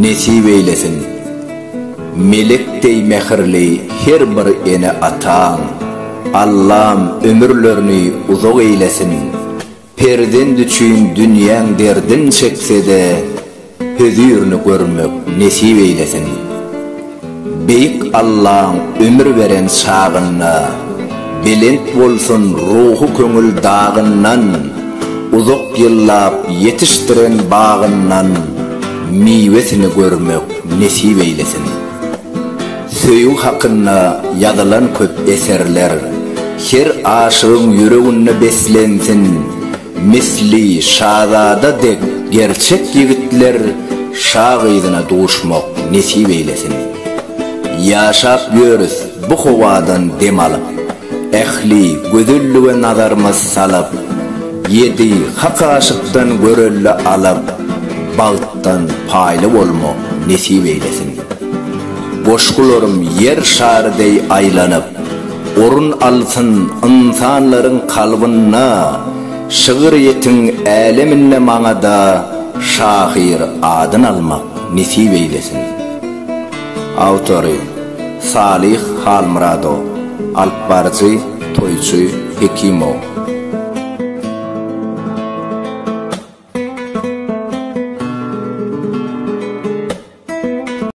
nesip eylesin. Melekdey mehirli her bir ene atan, Allah'ım ömürlerini uzak eylesin. Perden düşün dünyanın derdin çekse de, hüzürünü görmek nesip eylesin. Beyik Allah'ın ömür veren çağına, belent bolsun ruhu köngül dağından, uzak yıllap yetiştiren bağından, meyvesini görmek nesip eylesin. Söyü hakkında yazılan köp eserler, her aşığın yüreğine beslensin. Misli şahzada dek gerçek yigitler, şahidine doğuşmak nesip eylesin. Yaşap görüz bu hovadan dem alıp, ehli gözüllüğe nazarımız salıp, yedi hak aşıktan görüllü alıp, bağıttan paylı olmak nesip eylesin. Boşkularım yer şardey aylanıp, orun alsın insanların kalbına, şığıriyetin aleminle mağada, şahir adın almak nesip eylesin. Autori Salih Halmurado, Alpbarcı Toyçu Hekimov.